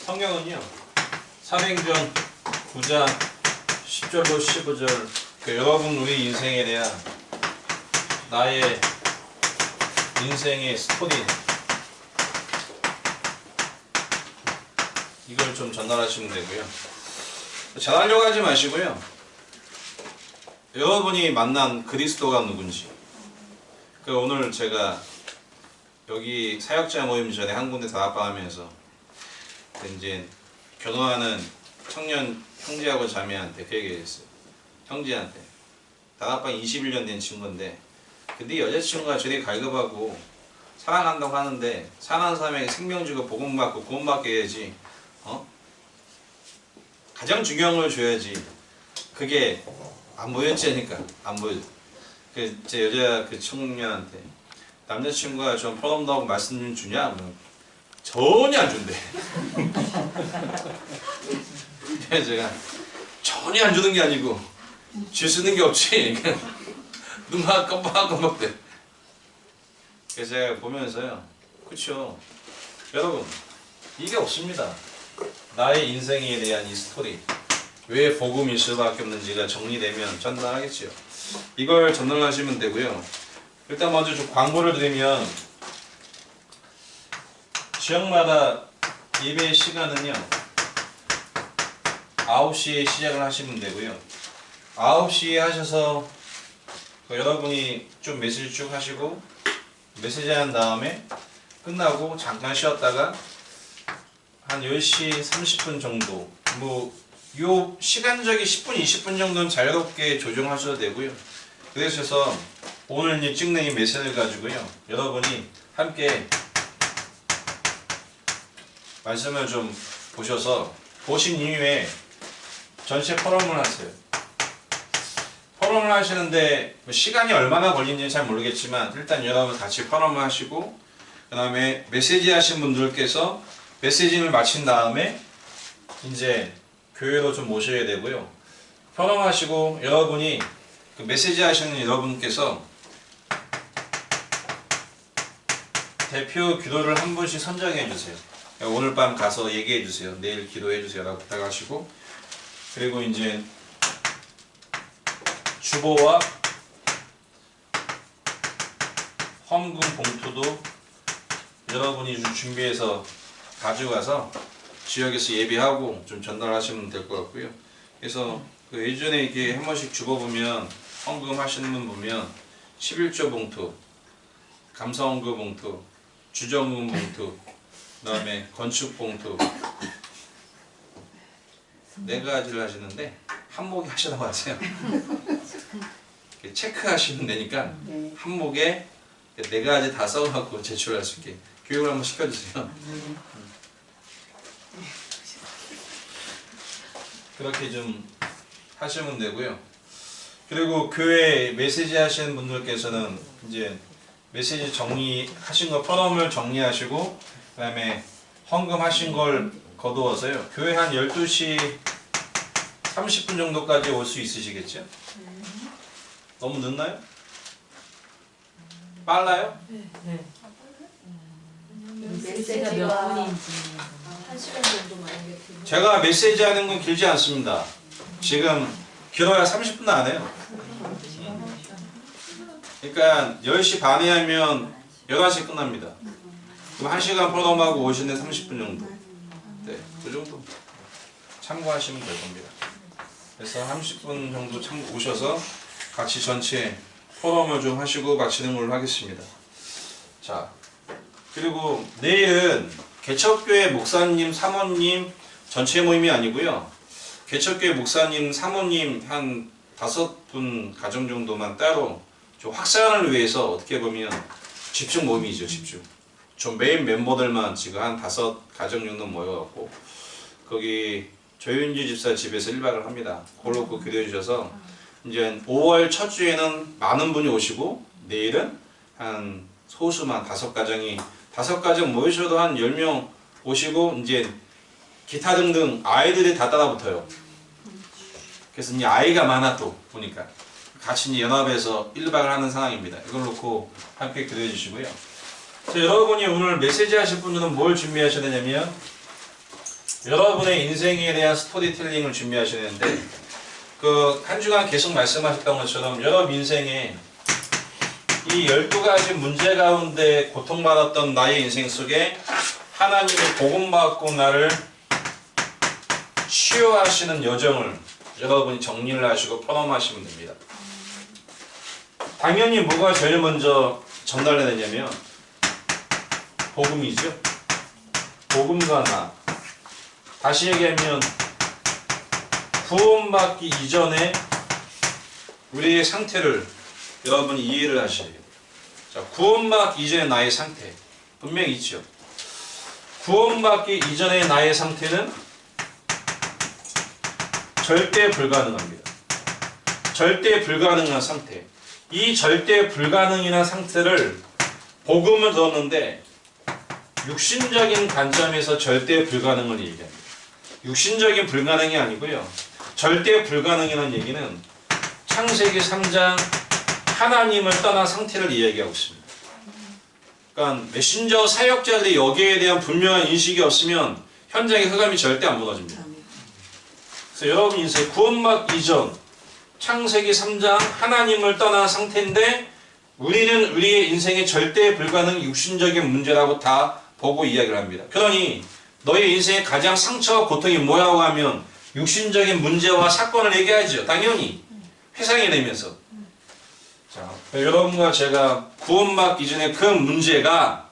성경은요, 사도행전 9장 10절로 15절, 여러분 우리 인생에 대한 나의 인생의 스토리, 이걸 좀 전달하시면 되고요. 잘하려고 하지 마시고요. 여러분이 만난 그리스도가 누군지. 오늘 제가 여기 사역자 모임 전에 한 군데 다락방하면서 이제 결혼하는 청년 형제하고 자매한테 그 얘기했어요. 형제한테 다락방 21년 된 친구인데, 근데 여자친구가 저리 갈급하고 사랑한다고 하는데 사랑하는 사람에게 생명 주고 복음 받고 구원 받게 해야지. 가장 중요한 걸 줘야지. 그게 안 보였지니까 안 보여. 제 여자 그 청년한테 남자친구가 좀 퍼런다고 말씀 좀 주냐? 전혀 안 준대. 그래서 제가 전혀 안 주는 게 아니고 줄 수 있는 게 없지. 눈만 깜빡깜빡대. 그래서 제가 보면서요, 그쵸, 여러분 이게 없습니다. 나의 인생에 대한 이 스토리, 왜 복음이 있을 수밖에 없는지가 정리되면 전달하겠지요. 이걸 전달하시면 되고요. 일단 먼저 좀 광고를 드리면, 지역마다 예배 시간은요 9시에 시작을 하시면 되고요. 9시에 하셔서 여러분이 좀 메시지 쭉 하시고 메시지 한 다음에 끝나고 잠깐 쉬었다가 한 10시 30분 정도, 요 시간적인 10분 20분 정도는 자유롭게 조정하셔도 되고요. 그래서 오늘 이제 찍는 이 메시지를 가지고요, 여러분이 함께 말씀을 좀 보셔서 보신 이후에 전체 포럼을 하세요. 포럼을 하시는데 시간이 얼마나 걸리는지 잘 모르겠지만 일단 여러분 같이 포럼을 하시고, 그 다음에 메시지 하신 분들께서 메시지를 마친 다음에 이제 교회로 좀 모셔야 되고요. 포럼 하시고 여러분이 그 메시지 하시는 여러분께서 대표 기도를 한 분씩 선정해 주세요. 오늘 밤 가서 얘기해 주세요. 내일 기도해 주세요 라고 부탁하시고, 그리고 이제 주보와 헌금 봉투도 여러분이 준비해서 가져가서 지역에서 예배하고 좀 전달하시면 될 것 같고요. 그래서 그 예전에 이렇게 한 번씩 주보 보면, 헌금 하시는 분 보면 11조 봉투, 감사헌금 봉투, 주정금 봉투, 그 다음에 건축 봉투, 4가지를 하시는데 한목에 하시라고 하세요. 체크하시면 되니까 한목에 4가지 다 써갖고 제출할 수 있게 교육을 한번 시켜주세요. 그렇게 좀 하시면 되고요. 그리고 교회 메시지 하시는 분들께서는 이제 메시지 정리하신 거, 포럼을 정리하시고 그 다음에 헌금 하신 걸 거두어서요, 교회 한 12시 30분 정도까지 올 수 있으시겠죠? 너무 늦나요? 빨라요? 네. 메시지가 몇 분인지 1시간 정도만 하겠습니다. 제가 메시지 하는 건 길지 않습니다. 지금 길어야 30분도 안 해요. 그러니까 10시 반에 하면 11시 끝납니다. 그럼 1시간 포럼하고 오시는데 30분 정도. 네, 그 정도 참고하시면 될 겁니다. 그래서 30분 정도 오셔서 같이 전체 포럼을 좀 하시고 마치는 걸로 하겠습니다. 자, 그리고 내일은 개척교회 목사님, 사모님 전체 모임이 아니고요, 개척교회 목사님, 사모님 한 5분 가정 정도만 따로 좀 확산을 위해서, 어떻게 보면 집중 모임이죠. 집중. 좀 메인 멤버들만 지금 한 5가정 정도 모여갖고 거기 조윤지 집사 집에서 1박을 합니다. 그걸로 기도해 주셔서 이제 5월 첫 주에는 많은 분이 오시고, 내일은 한 소수만 5가정 모이셔도 한 10명 오시고, 이제 기타 등등 아이들이 다 따라붙어요. 그래서 이제 아이가 많아 또 보니까 같이 이제 연합해서 1박을 하는 상황입니다. 이걸 놓고 함께 기도해 주시고요. 여러분이 오늘 메시지 하실 분들은 뭘 준비하셔야 되냐면, 여러분의 인생에 대한 스토리텔링을 준비하시는데 그 한 주간 계속 말씀하셨던 것처럼 여러분 인생에 이 12가지 문제 가운데 고통받았던 나의 인생 속에 하나님이 복음받고 나를 치유하시는 여정을 여러분이 정리를 하시고 포럼하시면 됩니다. 당연히 뭐가 제일 먼저 전달해야 되냐면 복음이죠. 복음과 나. 다시 얘기하면 구원받기 이전에 우리의 상태를 여러분이 이해를 하셔야 돼요. 자, 구원받기 이전의 나의 상태 분명히 있죠. 구원받기 이전의 나의 상태는 절대 불가능합니다. 절대 불가능한 상태. 이 절대 불가능이란 상태를 복음을 들었는데 육신적인 관점에서 절대 불가능을 얘기합니다. 육신적인 불가능이 아니고요. 절대 불가능이라는 얘기는 창세기 3장 하나님을 떠난 상태를 이야기하고 있습니다. 그러니까 메신저 사역자들이 여기에 대한 분명한 인식이 없으면 현장의 흑암이 절대 안 무너집니다. 그래서 여러분 인생 구원받기 이전 창세기 3장 하나님을 떠난 상태인데 우리는 우리의 인생의 절대 불가능 육신적인 문제라고 다 보고 이야기를 합니다. 그러니 너의 인생의 가장 상처와 고통이 뭐라고 하면 육신적인 문제와 사건을 얘기하죠. 당연히 회상이 되면서. 자, 여러분과 제가 구원받기 전에 그 문제가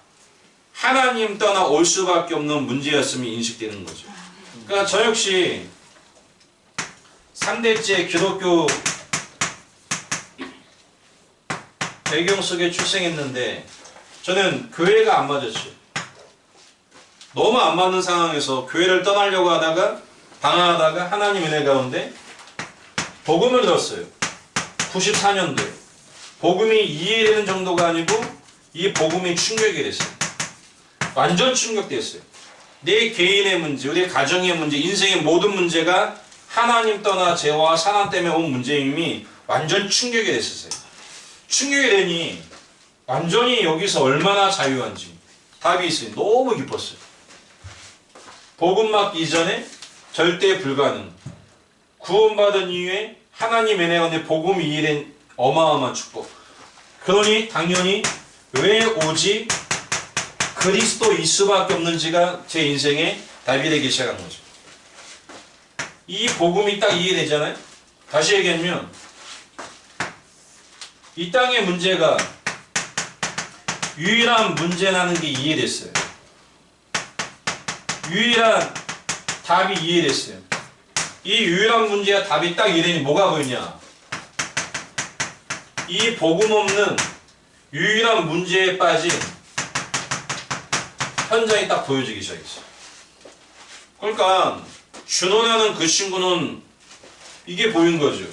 하나님 떠나 올 수밖에 없는 문제였음이 인식되는 거죠. 그러니까 저 역시 3대째 기독교 배경 속에 출생했는데 저는 교회가 안 맞았죠. 너무 안 맞는 상황에서 교회를 떠나려고 하다가 방황하다가 하나님 은혜 가운데 복음을 들었어요. 94년도에. 복음이 이해되는 정도가 아니고 이 복음이 충격이 됐어요. 완전 충격됐어요. 내 개인의 문제, 우리 가정의 문제, 인생의 모든 문제가 하나님 떠나 죄와 사단 때문에 온 문제임이 완전 충격이 됐었어요. 충격이 되니 완전히 여기서 얼마나 자유한지 답이 있어요. 너무 기뻤어요. 복음 받기 이전에 절대 불가능. 구원받은 이후에 하나님 은혜 가운데 복음이 이해된 어마어마한 축복. 그러니 당연히 왜 오직 그리스도일 수밖에 없는지가 제 인생에 답이 되기 시작한 거죠. 이 복음이 딱 이해되잖아요. 다시 얘기하면 이 땅의 문제가 유일한 문제라는 게 이해됐어요. 유일한 답이 이해됐어요. 이 유일한 문제와 답이 딱 이해되니 뭐가 보이냐? 이 복음 없는 유일한 문제에 빠진 현장이 딱 보여지기 시작했어요. 그러니까 준호라는 그 친구는 이게 보인 거죠.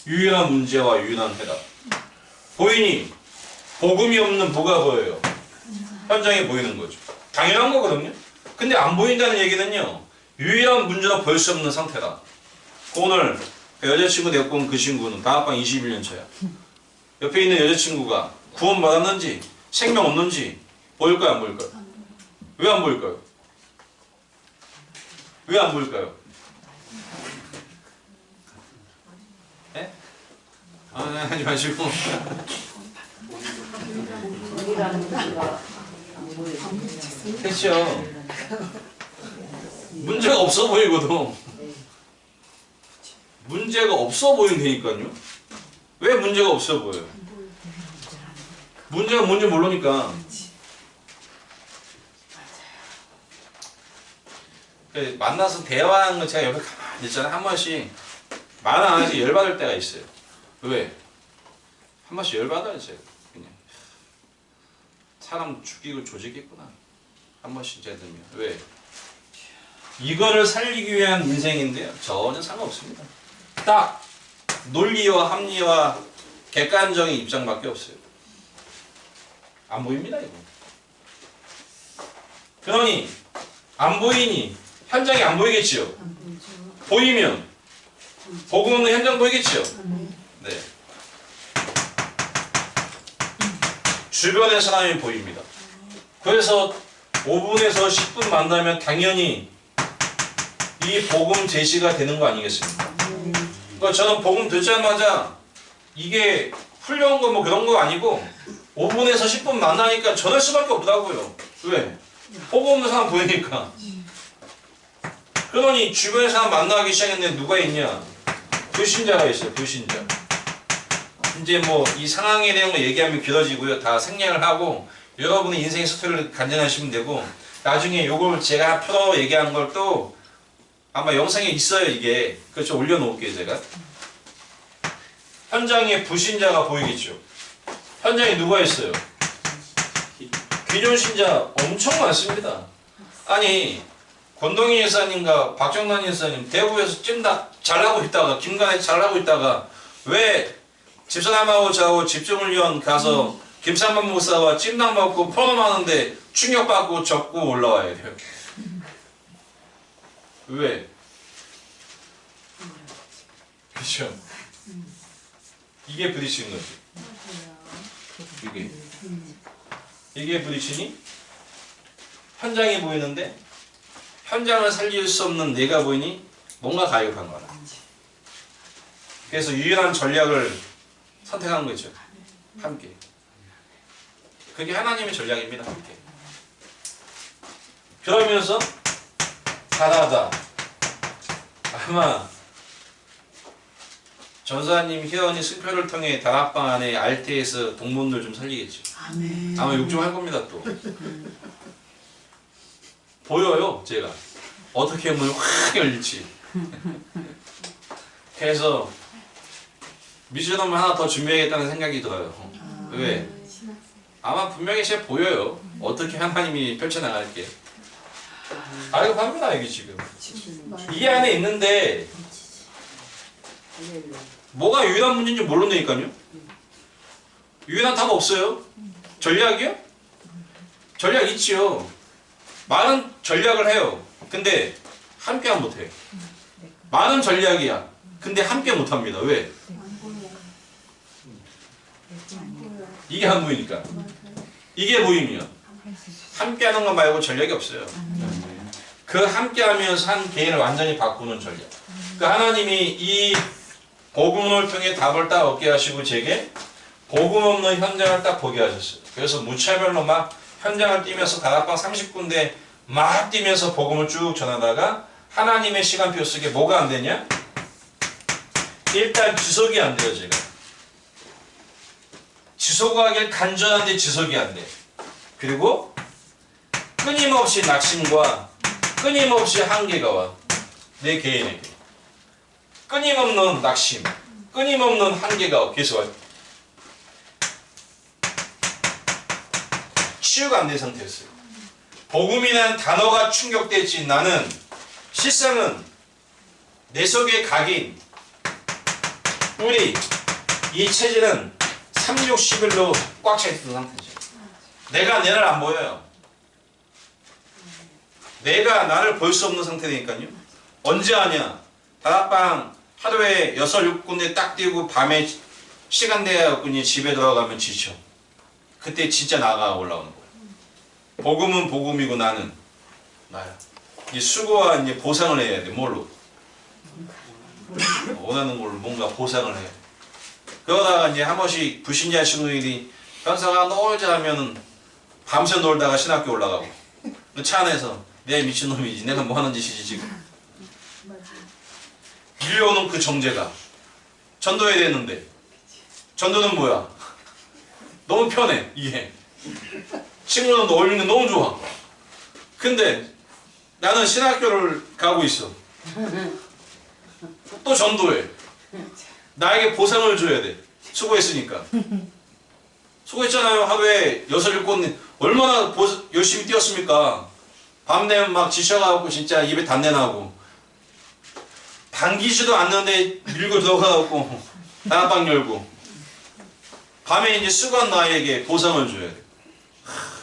유일한 문제와 유일한 해답. 보이니 복음이 없는 뭐가 보여요? 현장에 보이는 거죠. 당연한 거거든요. 근데 안 보인다는 얘기는요. 유일한 문제로 볼 수 없는 상태다. 오늘 여자친구 데리고 온 그 친구는 다락방 21년 차야. 옆에 있는 여자친구가 구원받았는지 생명 없는지 보일까요? 안 보일까요? 왜 안 보일까요? 왜 안 보일까요? 에? 하지 마시고. 그렇죠. 문제가 없어 보이거든. 문제가 없어 보인다니까요. 왜 문제가 없어 보여요? 문제가 뭔지 모르니까. 만나서 대화하는 거 제가 옆에 가만히 있잖아요. 한 번씩 말 안 하지 열받을 때가 있어요. 왜? 한 번씩 열받아요. 제가 그냥 사람 죽이고 조직했구나. 한 번씩 제가 들면 왜? 이거를 살리기 위한 인생인데요. 전혀 상관없습니다. 딱 논리와 합리와 객관적인 입장밖에 없어요. 안 보입니다 이거. 그러니 안 보이니 현장이 안 보이겠지요. 보이면 복음 없는 현장 보이겠지요. 네. 주변의 사람이 보입니다. 그래서 5분에서 10분 만나면 당연히 이 복음 제시가 되는 거 아니겠습니까? 그러니까 저는 복음 듣자마자 이게 훌륭한 거 뭐 그런 거 아니고 5분에서 10분 만나니까 전할 수밖에 없다고요. 왜? 복음 없는 사람 보이니까. 그러니 주변에 사람 만나기 시작했는데 누가 있냐? 불신자가 있어요. 불신자. 이제 뭐 이 상황에 대한 거 얘기하면 길어지고요. 다 생략을 하고 여러분의 인생 스토리를 간증하시면 되고 나중에 요걸 제가 풀어 얘기한 걸 또 아마 영상에 있어요. 이게 그렇죠. 올려놓을게요. 제가. 현장에 불신자가 보이겠죠. 현장에 누가 있어요? 기존 신자 엄청 많습니다. 아니 권동희 예사님과 박정란 예사님 대구에서 찜닭 잘하고 있다가 김간에 잘하고 있다가 왜 집사람하고 저하고 집중훈련 가서 김삼만 목사와 찜닭 먹고 포럼하는데 충격받고 접고 올라와야 돼요. 왜? 그렇죠? 이게 부딪히는 거지. 이게 부딪히니 현장이 보이는데 현장을 살릴 수 없는 내가 보이니 뭔가 가격한 거라. 그래서 유일한 전략을 선택한 거죠. 함께. 그게 하나님의 전략입니다. 함께. 그러면서 가다가 아마 전사님 희연이 승표를 통해 다락방 안에 알테에서 동문들 좀 살리겠죠. 아마 욕 좀 할 겁니다 또. 보여요 제가 어떻게 문을 확 열릴지. 그래서 미션홈을 하나 더 준비하겠다는 생각이 들어요. 왜? 아마 분명히 제가 보여요. 어떻게 하나님이 펼쳐나갈게. 이거 합니다 이게 지금. 이 안에 있는데 뭐가 유일한 문제인지 모른다니까요. 유일한 답 없어요. 전략이요? 전략 있지요. 많은 전략을 해요. 근데 함께 못해요. 많은 전략이야. 근데 함께 못합니다. 왜? 이게 안 보이니까. 이게 보이면 함께 하는 것 말고 전략이 없어요. 그 함께 하면서 한 개인을 완전히 바꾸는 전략. 그 하나님이 이 복음을 통해 답을 딱 얻게 하시고 제게 복음 없는 현장을 딱 보게 하셨어요. 그래서 무차별로 막 현장을 뛰면서 다락방 30군데 막 뛰면서 복음을 쭉 전하다가 하나님의 시간표 속에 뭐가 안 되냐? 일단 지속이 안 돼요. 제가 지속하길 간절한데 지속이 안 돼. 그리고 끊임없이 낙심과 끊임없이 한계가 와. 내 개인에게 끊임없는 낙심, 끊임없는 한계가 계속 와요. 치유가 안 된 상태였어요. 복음이라는 단어가 충격됐지. 나는 실상은 내 속에 각인 우리 이 체질은 3, 6, 11로 꽉 차 있던 상태죠. 내가 내를 안 보여요. 내가 나를 볼 수 없는 상태니까요. 언제 하냐? 다락방 하루에 6, 6군데 딱 뛰고 밤에 시간 돼갖고 집에 들어가면 지쳐. 그때 진짜 나가 올라오는 거예요. 복음은 복음이고 나는 나야. 이 수고와 이제 보상을 해야 돼. 뭘로? 원하는 걸로 뭔가 보상을 해야 돼. 그러다가 이제 한 번씩 불신자 신우들이 현사가 놀자 하면은 밤새 놀다가 신학교 올라가고 차 안에서 내 미친놈이지 내가 뭐 하는 짓이지 지금. 밀려오는 그 정죄가 전도해야 되는데 전도는 뭐야? 너무 편해 이게. 친구는 어울리는 게 너무 좋아. 근데 나는 신학교를 가고 있어. 또 전도해. 나에게 보상을 줘야 돼. 수고했으니까. 수고했잖아요. 하루에 6, 7건 얼마나 열심히 뛰었습니까? 밤 되면 막 지쳐가지고 진짜 입에 단내 나고 당기지도 않는데 밀고 들어가고 다락방 열고 밤에 이제 수고한 나에게 보상을 줘야 돼.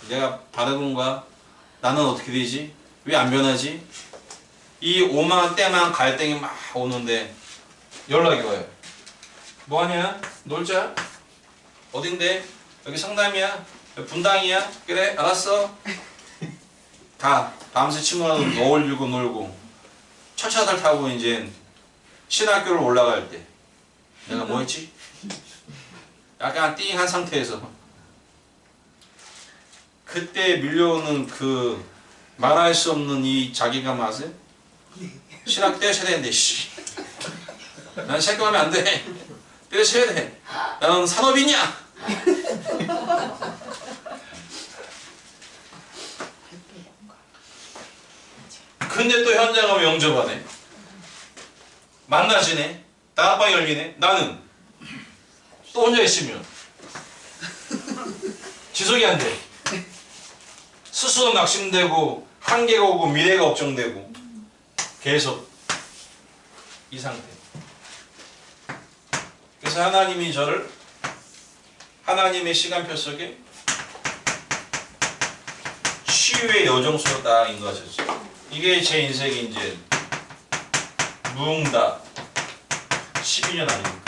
내가 바라본가? 나는 어떻게 되지? 왜 안 변하지? 이 오만 때만 갈등이 막 오는데 연락이 와요. 뭐하냐? 놀자? 어딘데? 여기 성남이야? 여기 분당이야? 그래? 알았어? 가. 밤새 친구랑 어울리고 놀고 첫차들 타고 이제 신학교를 올라갈 때 내가 뭐 했지? 약간 띵한 상태에서 그때 밀려오는 그 말할 수 없는 이 자기감 아세요? 신학 떼셔야 되는데 씨. 난 신학교하면 안 돼. 떼셔야 돼. 나는 산업인이야. 근데 또 현장 가면 영접하네. 만나지네. 다락방이 열리네. 나는 또 혼자 있으면 지속이 안 돼. 스스로 낙심되고 한계가 오고 미래가 걱정되고 계속 이 상태. 그래서 하나님이 저를 하나님의 시간표 속에 치유의 여정수로 딱 인도하셨죠. 이게 제 인생의 이제 무응답 12년 아닙니까?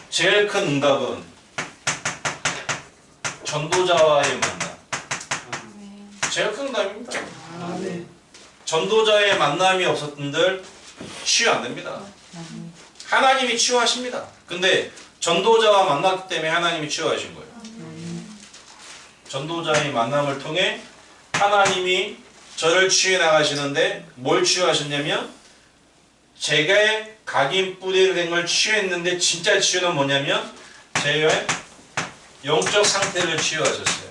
제일 큰 응답은 전도자와의 만남. 제일 큰 응답입니다. 전도자의 만남이 없었던들 치유 안 됩니다. 하나님이 치유하십니다. 근데 전도자와 만났기 때문에 하나님이 치유하신 거예요. 전도자의 만남을 통해 하나님이 저를 치유해 나가시는데 뭘 치유하셨냐면 제가 각인 뿌리를 된 걸 치유했는데 진짜 치유는 뭐냐면 제 영적 상태를 치유하셨어요.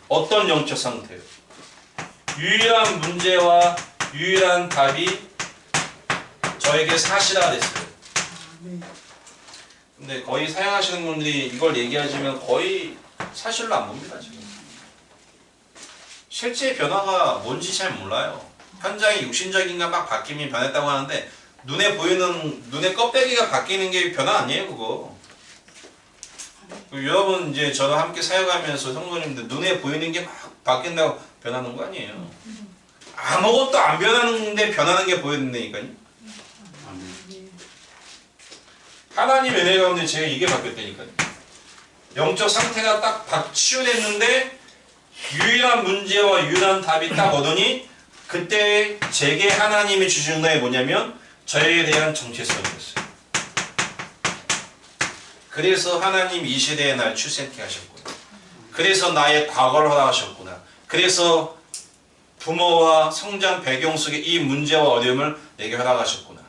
어떤 영적 상태요? 유일한 문제와 유일한 답이 저에게 사실화 됐어요. 근데 거의 사용하시는 분들이 이걸 얘기하시면 거의 사실로 안 봅니다. 지금. 실제 변화가 뭔지 잘 몰라요. 현장이 육신적인가 막 바뀌면 변했다고 하는데 눈에 보이는 눈의 껍데기가 바뀌는 게 변화 아니에요, 그거. 여러분 이제 저랑 함께 사역하면서 성도님들 눈에 보이는 게 막 바뀐다고 변하는 거 아니에요. 아무것도 안 변하는데 변하는 게 보이는다니까요. 하나님 은혜 가운데 제가 이게 바뀌었다니까요. 영적 상태가 딱 치유됐는데 유일한 문제와 유일한 답이 딱 얻으니 그때 제게 하나님이 주신 거에 뭐냐면 저에 대한 정체성이었어요. 그래서 하나님 이 시대에 날 출생케 하셨구나. 그래서 나의 과거를 허락하셨구나. 그래서 부모와 성장 배경 속에 이 문제와 어려움을 내게 허락하셨구나.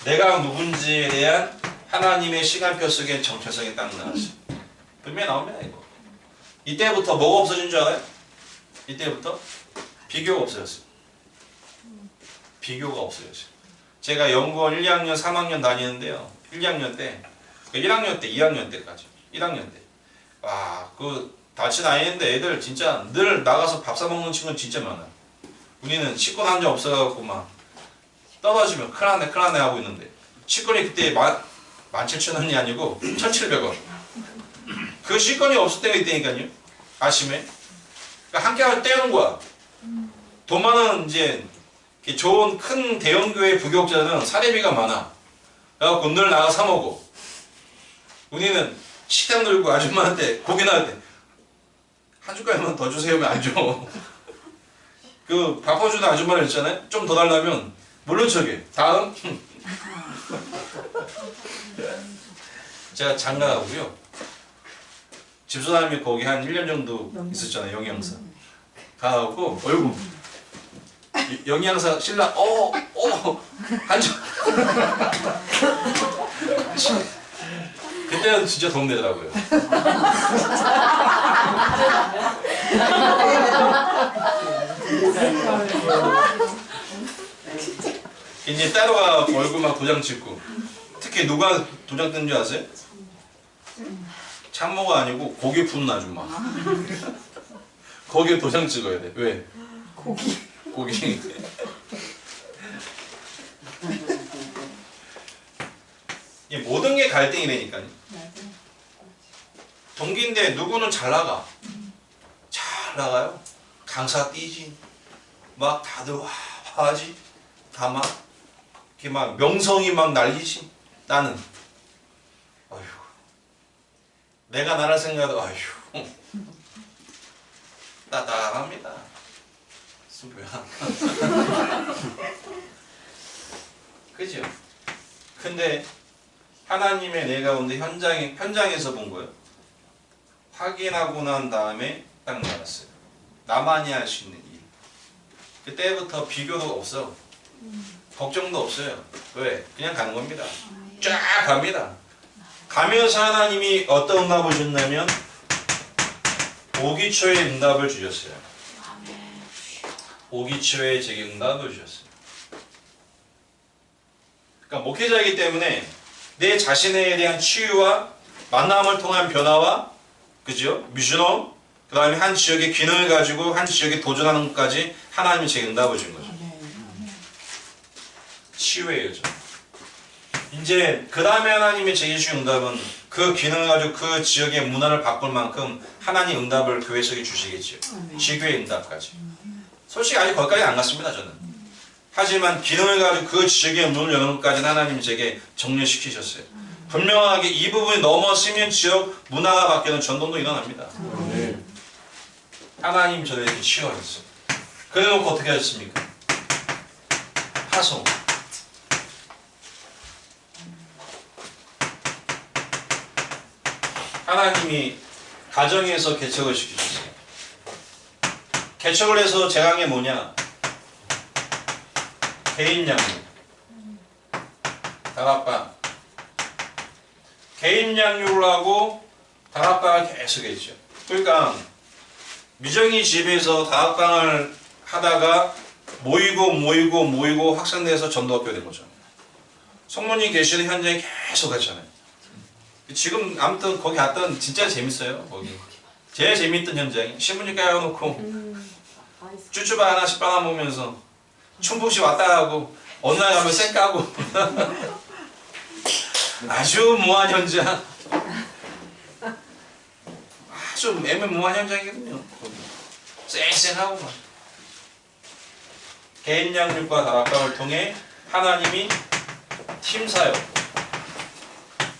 내가 누군지에 대한 하나님의 시간표 속에 정체성이 딱 나왔어요. 분명히 나옵니다 이거. 이때부터 뭐가 없어진 줄 알아요? 이때부터 비교가 없어졌어요. 비교가 없어졌어요. 제가 연구원 1, 2학년, 3학년 다니는데요. 1, 2학년 때 1학년 때, 2학년 때까지 1학년 때 와, 그 다친 아이인데 애들 진짜 늘 나가서 밥 사먹는 친구는 진짜 많아. 우리는 치권 한 적 없어갖고 막 떨어지면 큰일나네 하고 있는데 치권이 그때 17,000원이 아니고 1,700원. 그 치권이 없을 때가 있다니까요. 아침에 그러니까 한 끼를 떼는 거야. 돈 많은 이제 좋은 큰 대형교회 부교육자는 사례비가 많아. 그래갖고 늘 나가 사 먹어. 우리는 식당 들고 아줌마한테 고기 나올 때 한 숟갈만 더 주세요 하면 안 줘. 그 바꿔주는 아줌마를 있잖아요. 좀 더 달라면 물론 저게 다음 제가 장가가고요. 집사람이 거기 한 1년 정도 있었잖아요. 영양사 가고 어이구 영양사 신랑 한쪽 그때는 진짜 도움되더라고요. 이제 따로가 얼굴 막 도장 찍고 특히 누가 도장 뜬 줄 아세요? 참모가 아니고 고기 푸는 아줌마. 거기에 도장 찍어야 돼. 왜? 고기. 이 모든 게 갈등이 되니까요. 동기인데 누구는 잘 나가. 잘 나가요. 강사 뛰지. 막 다들 와 하지. 다 막 이렇게 막 명성이 막 날리지. 나는 어휴. 내가 나를 생각해도 어휴. 따뜻합니다. 수고야. 되죠. 근데 하나님의 내 가운데 현장에서 본 거예요. 확인하고 난 다음에 딱 나갔어요. 나만이 할 수 있는 일. 그때부터 비교도 없어. 걱정도 없어요. 왜? 그냥 가는 겁니다. 쫙 갑니다. 가면서 하나님이 어떤 응답을 주셨냐면 오기초의 응답을 주셨어요. 오기초의 제게 응답을 주셨어요. 그러니까 목회자이기 때문에 내 자신에 대한 치유와 만남을 통한 변화와 그죠? 미션홈 그 다음에 한 지역의 기능을 가지고 한 지역에 도전하는 것까지 하나님이 제게 응답을 준 거죠. 치유의 여정. 이제 그 다음에 하나님이 제게 주신 응답은 그 기능을 가지고 그 지역의 문화를 바꿀 만큼 하나님 응답을 교회 속에 주시겠죠. 지교의 응답까지. 솔직히 아직 거기까지 안 갔습니다. 저는. 하지만 기능을 가지고 그 지역의 문을 여는 것까지는 하나님이 제게 정리시키셨어요. 분명하게 이 부분이 넘어서면 지역 문화가 바뀌는 전동도 일어납니다. 하나님 저를 이렇게 치유하셨어요. 그래놓고 어떻게 하셨습니까? 파송. 하나님이 가정에서 개척을 시키셨어요. 개척을 해서 제가 한 게 뭐냐? 개인 양육. 다락방. 개인 양육을 하고 다락방을 계속 했죠. 그러니까 미정이 집에서 다락방을 하다가 모이고 확산돼서 전도학교 된 거죠. 성모님 계시는 현장에 계속 했잖아요. 지금 아무튼 거기 갔던 진짜 재밌어요. 거기 제일 재밌던 현장이 신문지 깔아놓고 쭈쭈바 하나씩 빨아먹으면서 춘북씨 왔다 가고 어느 날 가면 쌩 까고 아주 무한 현장, 아주 애매모호한 현장이거든요. 쌩쌩하고 막 개인 양육과 다락방을 통해 하나님이 팀 사역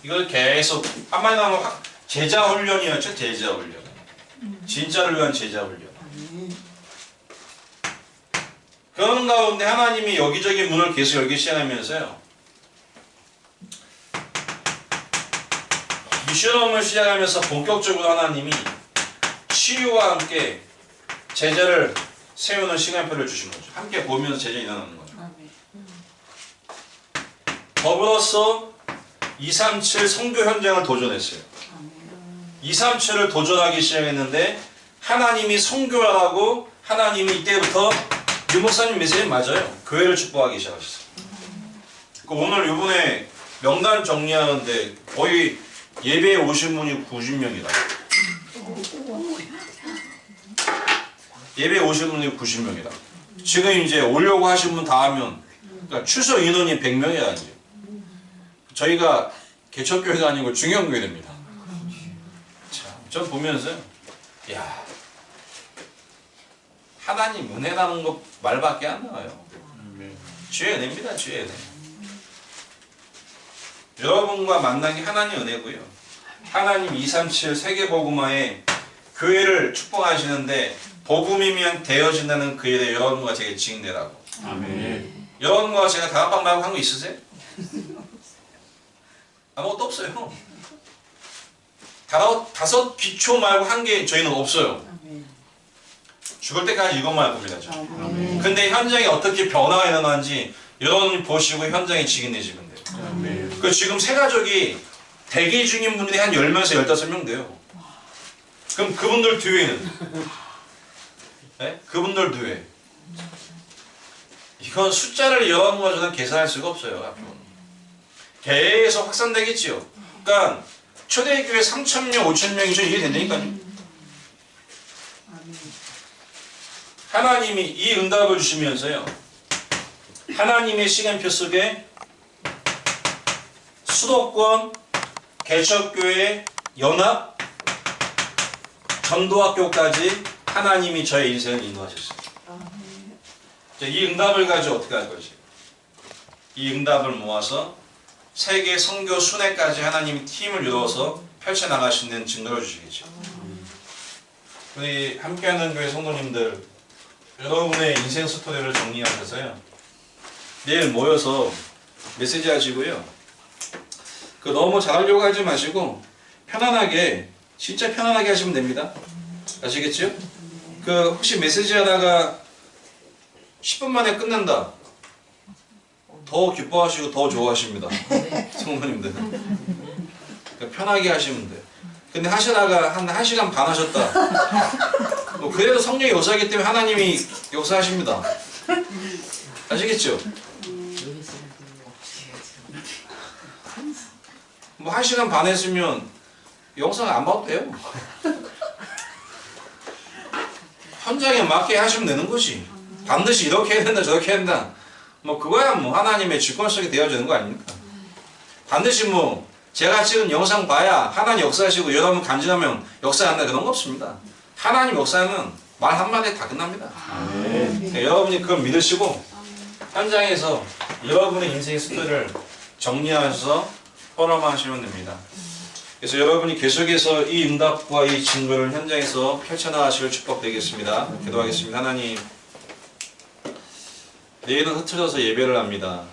이걸 계속 한마디로 하면 제자 훈련이었죠. 제자 훈련. 진짜를 위한 제자 훈련. 그런 가운데 하나님이 여기저기 문을 계속 열기 시작하면서요. 미션홈을 시작하면서 본격적으로 하나님이 치유와 함께 제자를 세우는 시간표를 주신 거죠. 함께 보면서 제자 일어나는 거죠. 더불어서 237 선교 현장을 도전했어요. 237을 도전하기 시작했는데 하나님이 선교하라고 하나님이 이때부터 유 목사님 메시지 맞아요. 교회를 축복하기 시작하셨어요. 오늘 이번에 명단 정리하는데 거의 예배에 오신 분이 90명이다. 예배에 오신 분이 90명이다. 지금 이제 오려고 하신 분 다 하면 그러니까 출석 인원이 100명이라 이제. 저희가 개척교회가 아니고 중형교회입니다. 전 보면서요. 야, 하나님 은혜라는 거 말밖에 안 나와요. 주의 은혜입니다. 주의 은혜. 여러분과 만난 게 하나님 은혜고요. 하나님 237 세계복음화에 교회를 축복하시는데 복음이면 되어진다는 그 일에 여러분과 제게 증인되라고. 아멘. 여러분과 제가 다락방 말고 한 거 있으세요? 아무것도 없어요. 다섯 기초 말고 한 게 저희는 없어요. 죽을 때까지 이것만 할 겁니다. 근데 현장에 어떻게 변화가 일어나는지 여러분이 보시고 현장에 직인내시면 돼요. 그 지금 세 가족이 대기 중인 분들이 한 10명에서 15명 돼요. 그럼 그분들 뒤에는 네? 그분들 뒤에 이건 숫자를 여러분과 저는 계산할 수가 없어요. 앞으로 계속 확산되겠지요. 그러니까 초대교회 3,000명, 5,000명이 좀 이게 된다니까요. 하나님이 이 응답을 주시면서요. 하나님의 시간표 속에 수도권 개척교회 연합 전도학교까지 하나님이 저의 인생을 인도하셨어요. 이 응답을 가지고 어떻게 할 것이에요? 이 응답을 모아서 세계 선교 순회까지 하나님이 팀을 이루어서 펼쳐나가시는 증거를 주시겠죠. 우리 함께하는 교회 성도님들 여러분의 인생 스토리를 정리하셔서요. 내일 모여서 메시지 하시고요. 그 너무 잘하려고 하지 마시고 편안하게 진짜 편안하게 하시면 됩니다. 아시겠죠? 그 혹시 메시지 하다가 10분 만에 끝난다. 더 기뻐하시고 더 좋아하십니다. 성도님들. 그러니까 편하게 하시면 돼요. 근데 하시다가 한 1시간 반 하셨다. 뭐 그래도 성령의 역사이기 때문에 하나님이 역사하십니다. 아시겠죠? 뭐 1시간 반 했으면 영상 안 봐도 돼요. 현장에 맞게 하시면 되는 거지. 반드시 이렇게 해야 된다 저렇게 해야 된다. 뭐 그거야 뭐 하나님의 주권성이 되어지는 거 아닙니까? 반드시 뭐 제가 찍은 영상 봐야 하나님 역사하시고 여러분 간증하면 역사한다 그런 거 없습니다. 하나님 역사는 말 한마디에 다 끝납니다. 그러니까 여러분이 그걸 믿으시고 현장에서 여러분의 인생의 스토리를 정리하셔서 포럼하시면 됩니다. 그래서 여러분이 계속해서 이 응답과 이 증거를 현장에서 펼쳐나가시길 축복드리겠습니다. 기도하겠습니다. 하나님, 내일은 흩어져서 예배를 합니다.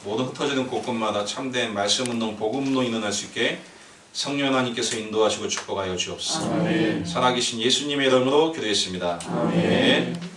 모든 흩어지는 곳곳마다 참된 말씀운동, 복음운동이 일어날 수 있게 성령 하나님께서 인도하시고 축복하여 주옵소서. 살아계신 예수님의 이름으로 기도했습니다. 아멘.